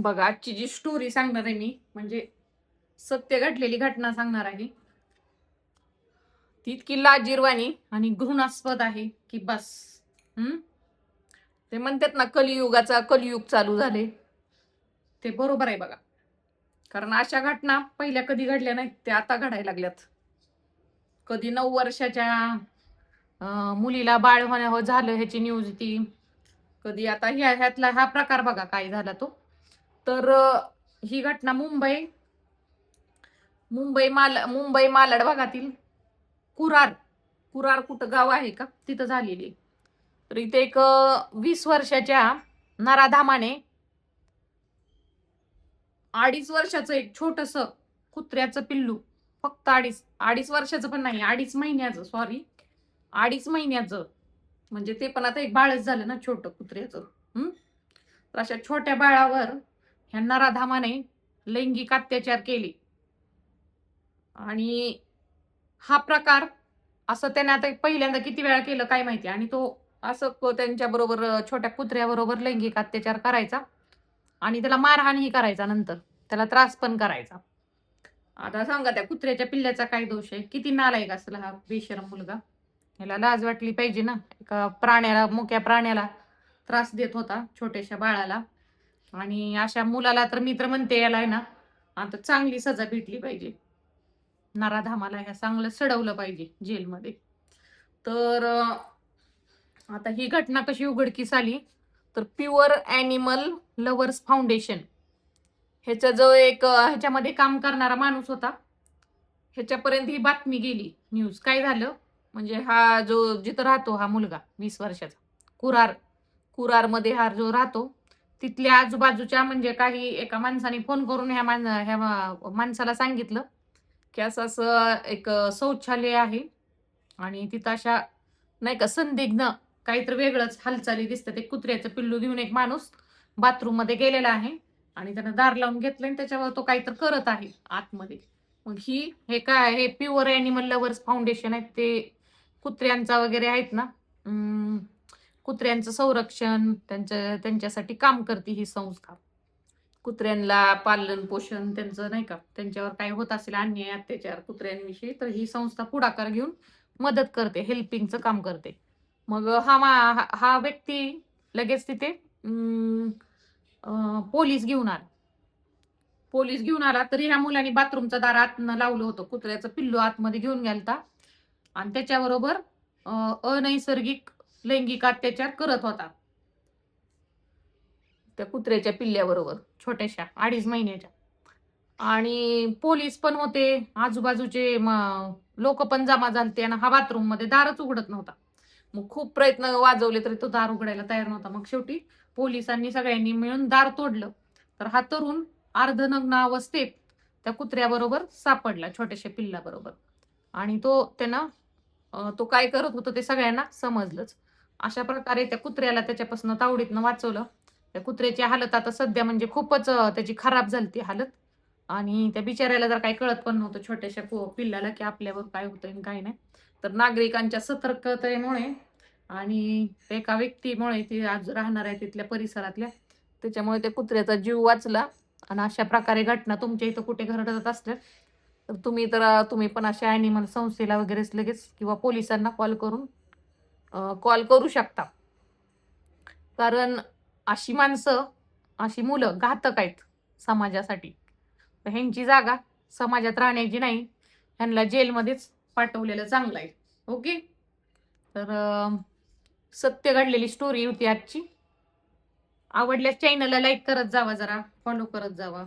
बघा, आजची जी स्टोरी सांगणार आहे मी म्हणजे सत्य घडलेली घटना सांगणार आहे. ती इतकी लाजिरवाणी आणि घृणास्पद आहे की बस. हम्म ते म्हणतात ना, कलियुगाचा कलियुग चालू झाले. ते बरोबर आहे बघा. कारण अशा घटना पहिल्या कधी घडल्या नाहीत, त्या आता घडायला लागल्यात. कधी 9 वर्षाच्या मुलीला बाळ झालं ह्याची न्यूज ती. कधी आता ह्यातला हा प्रकार बघा काय झाला तो. तर ही घटना मुंबई मालाड भागातील कुरार कुरार कुठं गाव आहे का तिथं झालेली. तर इथे एक 20 वर्षाच्या नराधामाने 2.5 वर्षाचं एक छोटस कुत्र्याचं पिल्लू, फक्त अडीच वर्षाचं पण नाही, 2.5 महिन्याचं, सॉरी 2.5 महिन्याचं, म्हणजे ते पण आता एक बाळच झालं ना छोट कुत्र्याचं. तर अशा छोट्या बाळावर ह्या नराधामाने लैंगिक अत्याचार केले. आणि हा प्रकार असं त्याने आता पहिल्यांदा किती वेळा केलं काय माहिती. आणि तो असं त्यांच्या बरोबर छोट्या कुत्र्याबरोबर लैंगिक अत्याचार करायचा आणि त्याला मारहाणही करायचा, नंतर त्याला त्रास पण करायचा. आता सांगा त्या कुत्र्याच्या पिल्ल्याचा काय दोष आहे? किती नालायक असेल हा बेशरम मुलगा. ह्याला लाज वाटली पाहिजे ना. एका प्राण्याला, मुक्या प्राण्याला त्रास देत होता, छोट्याशा बाळाला. आणि अशा मुलाला तर मी तर म्हणते याला आहे ना आता चांगली सजा भेटली पाहिजे. नराधामाला ह्या चांगलं सडवलं पाहिजे जेलमध्ये. तर आता ही घटना कशी उघडकीस आली, तर प्युअर ॲनिमल लव्हर्स फाउंडेशन ह्याचा जो एक ह्याच्यामध्ये काम करणारा माणूस होता, ह्याच्यापर्यंत ही बातमी गेली, न्यूज. काय झालं म्हणजे हा जो जिथं राहतो हा मुलगा 20 वर्षाचा, कुरारमध्ये हा जो राहतो, तिथल्या आजूबाजूच्या म्हणजे काही एका माणसाने फोन करून ह्या माणसाला सांगितलं की असं असं एक शौचालय आहे आणि तिथं अशा नाही का संदिग्ध काहीतरी वेगळंच हालचाली दिसतात. एक कुत्र्याचं पिल्लू घेऊन एक माणूस बाथरूम मध्ये गेलेला आहे आणि त्यानं दार लावून घेतलं आणि त्याच्यावर तो काहीतरी करत आहे आतमध्ये. मग हे काय, हे प्युअर ॲनिमल लव्हर्स फाउंडेशन आहेत, ते कुत्र्यांचा वगैरे आहेत ना, कुत्र्यांचं संरक्षण त्यांच्यासाठी काम करते ही संस्था. कुत्र्यांना पालन पोषण त्यांचं नाही का, त्यांच्यावर काय होत असेल अन्याय अत्याचार कुत्र्यांविषयी, तर ही संस्था पुढाकार घेऊन मदत करते, हेल्पिंगचं काम करते. मग हा व्यक्ती लगेच तिथे पोलीस घेऊन आला. तरी ह्या मुलांनी बाथरूमचं दार आतनं लावलं होतं, कुत्र्याचं पिल्लू आतमध्ये घेऊन गेलता आणि त्याच्याबरोबर अनैसर्गिक लैंगिक अत्याचार करत होता त्या कुत्र्याच्या पिल्ल्याबरोबर, छोट्याशा 2.5 महिन्याच्या. आणि पोलीस पण होते, आजूबाजूचे लोक पण जमा झालते आणि हा बाथरूम मध्ये दारच उघडत नव्हता. मग खूप प्रयत्न वाजवले तरी तो दार उघडायला तयार नव्हता. मग शेवटी पोलिसांनी सगळ्यांनी मिळून दार तोडलं. तर हा तरुण अर्धनग्न अवस्थेत त्या कुत्र्याबरोबर सापडला, छोट्याशा पिल्लाबरोबर. आणि तो काय करत होता ते सगळ्यांना समजलंच. अशा प्रकारे त्या कुत्र्याला त्याच्यापासून तावडीतनं वाचवलं. त्या कुत्र्याची हालत आता सध्या म्हणजे खूपच त्याची खराब झाली हालत. आणि त्या बिचाऱ्याला जर काही कळत पण नव्हतं, छोट्याशा पिल्लाला, की आपल्यावर काय होतंय आणि काय नाही. तर नागरिकांच्या सतर्कतेमुळे आणि एका व्यक्तीमुळे, ती आज राहणार आहे तिथल्या परिसरातल्या, त्याच्यामुळे त्या कुत्र्याचा जीव वाचला. आणि अशा प्रकारे घटना तुमच्या इथं कुठे घडत असल्या तर तुम्ही पण अशा ॲनिमल संस्थेला वगैरे लगेच किंवा पोलिसांना कॉल करू शकता. कारण अशी माणसं, अशी मुलं घातक आहेत समाजासाठी. ह्यांची जागा समाजात राहण्याची नाही, ह्यांना जेलमध्येच पाठवलेलं चांगलं आहे. ओके. तर सत्य घडलेली स्टोरी होती आजची. आवडल्यास चॅनलला लाईक करत जावा, जरा फॉलो करत जावा.